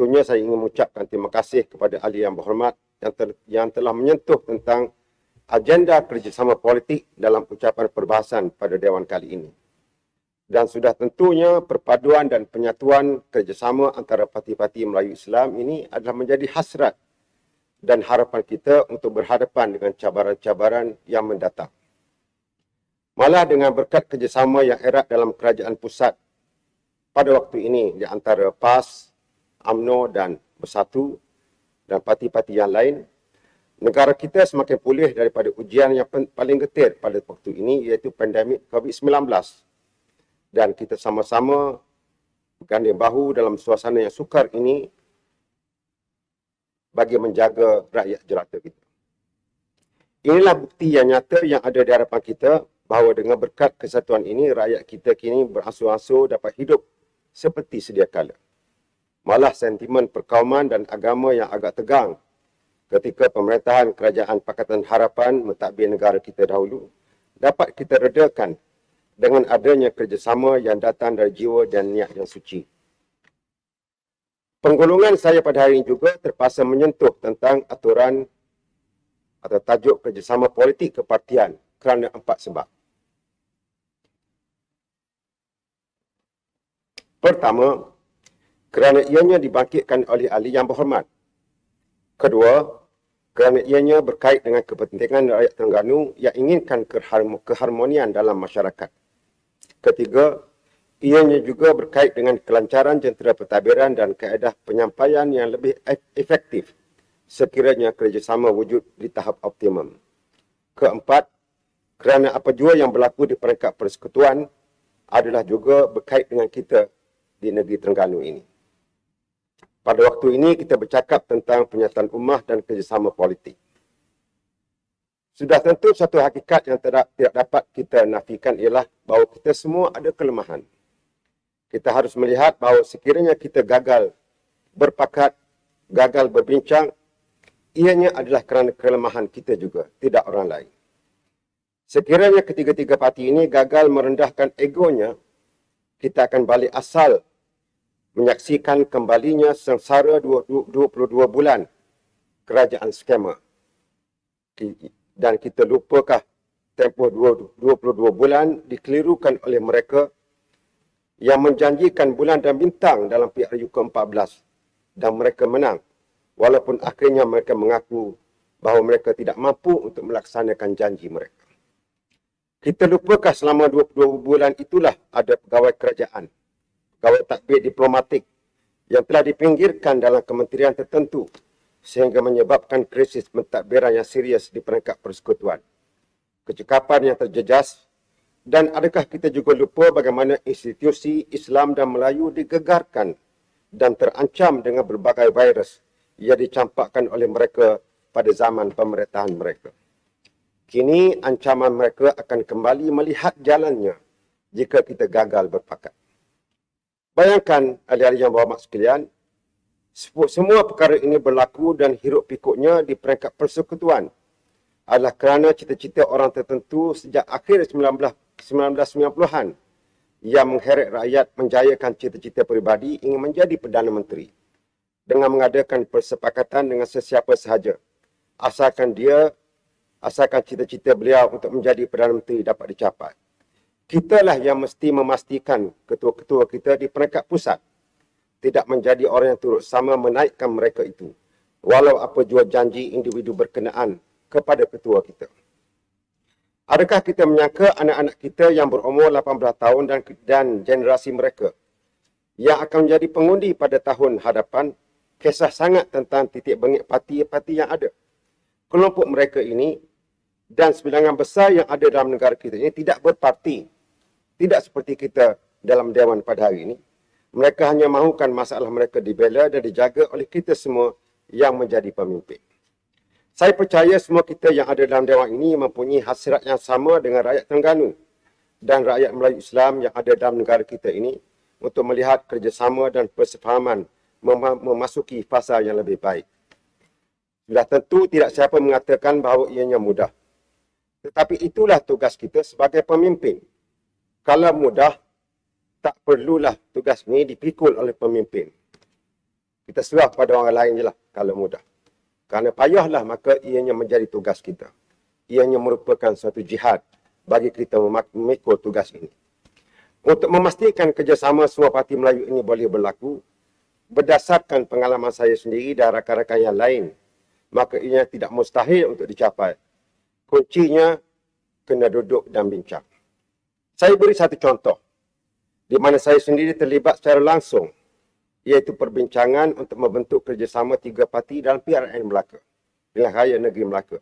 tentunya saya ingin mengucapkan terima kasih kepada ahli yang berhormat yang telah menyentuh tentang agenda kerjasama politik dalam ucapan perbahasan pada Dewan kali ini. Dan sudah tentunya perpaduan dan penyatuan kerjasama antara parti-parti Melayu Islam ini adalah menjadi hasrat dan harapan kita untuk berhadapan dengan cabaran-cabaran yang mendatang. Malah dengan berkat kerjasama yang erat dalam kerajaan pusat pada waktu ini di antara PAS, UMNO dan Bersatu dan parti-parti yang lain, negara kita semakin pulih daripada ujian yang paling getir pada waktu ini, iaitu pandemik COVID-19. Dan kita sama-sama berganding bahu dalam suasana yang sukar ini bagi menjaga rakyat jelata kita. Inilah bukti yang nyata yang ada di hadapan kita bahawa dengan berkat kesatuan ini, rakyat kita kini beransur-ansur dapat hidup seperti sedia kala. Malah sentimen perkauman dan agama yang agak tegang ketika pemerintahan Kerajaan Pakatan Harapan mentadbir negara kita dahulu dapat kita redakan dengan adanya kerjasama yang datang dari jiwa dan niat yang suci. Penggolongan saya pada hari ini juga terpaksa menyentuh tentang aturan atau tajuk kerjasama politik kepartian kerana 4 sebab. Pertama, kerana ianya dibangkitkan oleh ahli yang berhormat. Kedua, kerana ianya berkait dengan kepentingan rakyat Terengganu yang inginkan keharmonian dalam masyarakat. Ketiga, ianya juga berkait dengan kelancaran jentera pentadbiran dan kaedah penyampaian yang lebih efektif sekiranya kerjasama wujud di tahap optimum. Keempat, kerana apa jua yang berlaku di peringkat persekutuan adalah juga berkait dengan kita di negeri Terengganu ini. Pada waktu ini kita bercakap tentang penyatuan ummah dan kerjasama politik. Sudah tentu satu hakikat yang tidak dapat kita nafikan ialah bahawa kita semua ada kelemahan. Kita harus melihat bahawa sekiranya kita gagal berpakat, gagal berbincang, ianya adalah kerana kelemahan kita juga, tidak orang lain. Sekiranya ketiga-tiga parti ini gagal merendahkan egonya, kita akan balik asal menyaksikan kembalinya sengsara 22 bulan kerajaan skema. Dan kita lupakah tempoh 22 bulan dikelirukan oleh mereka yang menjanjikan bulan dan bintang dalam PRU ke-14 dan mereka menang. Walaupun akhirnya mereka mengaku bahawa mereka tidak mampu untuk melaksanakan janji mereka. Kita lupakah selama 22 bulan itulah ada pegawai kerajaan, pegawai tadbir diplomatik yang telah dipinggirkan dalam kementerian tertentu sehingga menyebabkan krisis pentadbiran yang serius di peringkat persekutuan. Kecekapan yang terjejas, dan adakah kita juga lupa bagaimana institusi Islam dan Melayu digegarkan dan terancam dengan berbagai virus yang dicampakkan oleh mereka pada zaman pemerintahan mereka. Kini ancaman mereka akan kembali melihat jalannya jika kita gagal berpakat. Bayangkan ahli-ahli yang berhormat sekalian, semua perkara ini berlaku dan hiruk pikuknya di peringkat persekutuan adalah kerana cita-cita orang tertentu sejak akhir 1990-an yang mengheret rakyat menjayakan cita-cita peribadi ingin menjadi Perdana Menteri dengan mengadakan persepakatan dengan sesiapa sahaja asalkan cita-cita beliau untuk menjadi Perdana Menteri dapat dicapai. Kitalah yang mesti memastikan ketua-ketua kita di peringkat pusat tidak menjadi orang yang turut sama menaikkan mereka itu, walau apa jua janji individu berkenaan kepada ketua kita. Adakah kita menyangka anak-anak kita yang berumur 18 tahun dan generasi mereka yang akan menjadi pengundi pada tahun hadapan kisah sangat tentang titik bengik parti-parti yang ada? Kelompok mereka ini dan sebilangan besar yang ada dalam negara kita ini tidak berparti. Tidak seperti kita dalam Dewan pada hari ini. Mereka hanya mahukan masalah mereka dibela dan dijaga oleh kita semua yang menjadi pemimpin. Saya percaya semua kita yang ada dalam Dewan ini mempunyai hasrat yang sama dengan rakyat Terengganu dan rakyat Melayu Islam yang ada dalam negara kita ini untuk melihat kerjasama dan persefahaman memasuki fasa yang lebih baik. Sudah tentu tidak siapa mengatakan bahawa ianya mudah. Tetapi itulah tugas kita sebagai pemimpin. Kalau mudah, tak perlulah tugas ini dipikul oleh pemimpin. Kita serah pada orang lain je lah kalau mudah. Kerana payahlah maka ianya menjadi tugas kita. Ianya merupakan suatu jihad bagi kita memikul tugas ini. Untuk memastikan kerjasama semua parti Melayu ini boleh berlaku, berdasarkan pengalaman saya sendiri dan rakan-rakan yang lain, maka ianya tidak mustahil untuk dicapai. Kuncinya kena duduk dan bincang. Saya beri satu contoh, di mana saya sendiri terlibat secara langsung, iaitu perbincangan untuk membentuk kerjasama 3 parti dalam PRN Melaka, Pilihan Raya Negeri Melaka.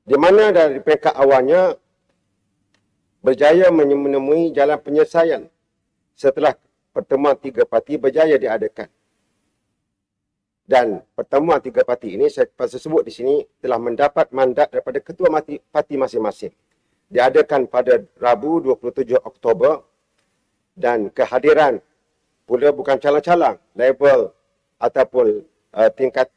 Di mana dari peringkat awalnya berjaya menemui jalan penyelesaian setelah pertemuan 3 parti berjaya diadakan. Dan pertemuan 3 parti ini, saya sebut di sini, telah mendapat mandat daripada ketua parti masing-masing. Diadakan pada Rabu 27 Oktober dan kehadiran pula bukan calang-calang level ataupun tingkat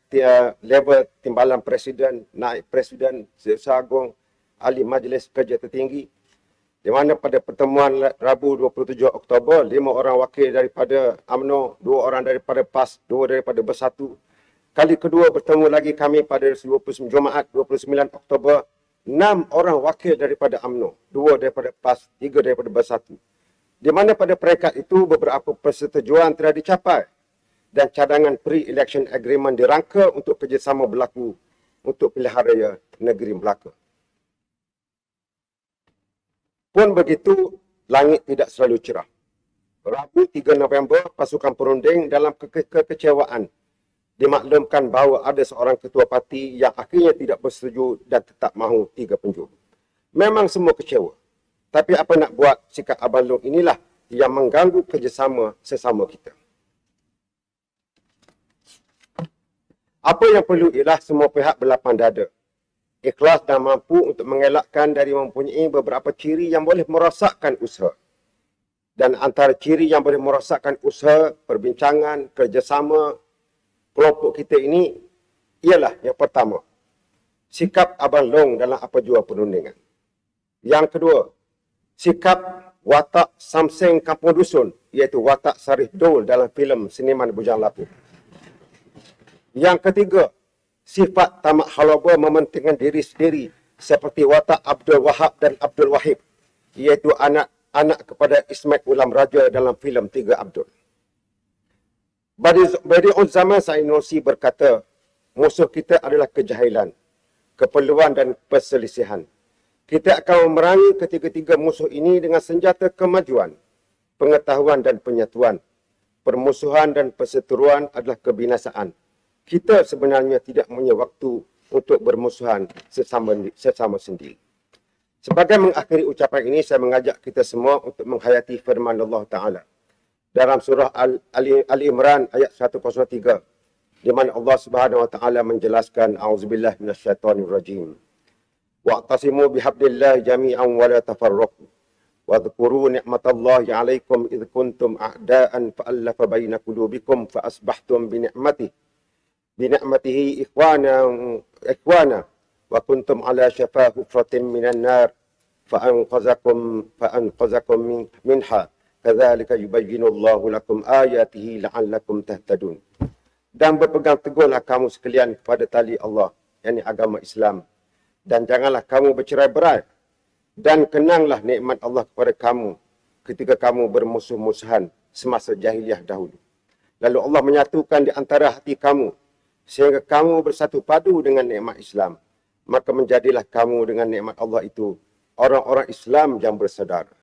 level timbalan presiden, naib presiden, Setiausaha Agung, ahli majlis kerja tertinggi, di mana pada pertemuan Rabu 27 Oktober, 5 orang wakil daripada UMNO, 2 orang daripada PAS, 2 daripada Bersatu. Kali kedua bertemu lagi kami pada Jumaat 29 Oktober, 6 orang wakil daripada UMNO, 2 daripada PAS, 3 daripada Bersatu. Di mana pada peringkat itu beberapa persetujuan telah dicapai dan cadangan pre-election agreement dirangka untuk kerjasama berlaku untuk pilihan raya negeri Melaka. Pun begitu, langit tidak selalu cerah. Rabu 3 November, pasukan perunding dalam kekecewaan dimaklumkan bahawa ada seorang ketua parti yang akhirnya tidak bersetuju dan tetap mahu 3 penjuru. Memang semua kecewa. Tapi apa nak buat, sikap Abang Long inilah yang mengganggu kerjasama sesama kita. Apa yang perlu ialah semua pihak berlapang dada, ikhlas dan mampu untuk mengelakkan dari mempunyai beberapa ciri yang boleh merosakkan usaha. Dan antara ciri yang boleh merosakkan usaha, perbincangan, kerjasama kelompok kita ini ialah yang pertama, sikap Abang Long dalam apa jua perundingan. Yang kedua, sikap watak Samseng Kampung Dusun, iaitu watak Sarif Dol dalam filem Seniman Bujang Lapuk. Yang ketiga, sifat tamak halaba mementingkan diri sendiri seperti watak Abdul Wahab dan Abdul Wahib, iaitu anak kepada Ismail Ulam Raja dalam filem Tiga Abdul. Badi'ul Zaman Said Nursi berkata, musuh kita adalah kejahilan, keperluan dan perselisihan. Kita akan memerangi ketiga-tiga musuh ini dengan senjata kemajuan, pengetahuan dan penyatuan. Permusuhan dan perseteruan adalah kebinasaan. Kita sebenarnya tidak punya waktu untuk bermusuhan sesama sendiri. Sebagai mengakhiri ucapan ini, saya mengajak kita semua untuk menghayati firman Allah Ta'ala dalam surah Ali Imran ayat 103, di mana Allah Subhanahu Wa Ta'ala menjelaskan, A'udzubillah minasyaitonirrajim. Wa'tasimu bihablillahi jami'an wa la tafarraqu. Wadhkuru ni'matallahi 'alaikum idh kuntum a'da'an fa'allafa baina qulubikum fa asbahtum bina'matihi ikhwana wa kuntum ala syafa hufratin minan nar fa'anqazakum minha kadzalika yubayyinullahu lakum ayatihi la'allakum tahtadun. Dan berpegang teguhlah kamu sekalian kepada tali Allah, yakni agama Islam, dan janganlah kamu bercerai-berai, dan kenanglah nikmat Allah kepada kamu ketika kamu bermusuh-musuhan semasa jahiliah dahulu. Lalu Allah menyatukan di antara hati kamu sehingga kamu bersatu padu dengan nikmat Islam. Maka menjadilah kamu dengan nikmat Allah itu orang-orang Islam yang bersaudara.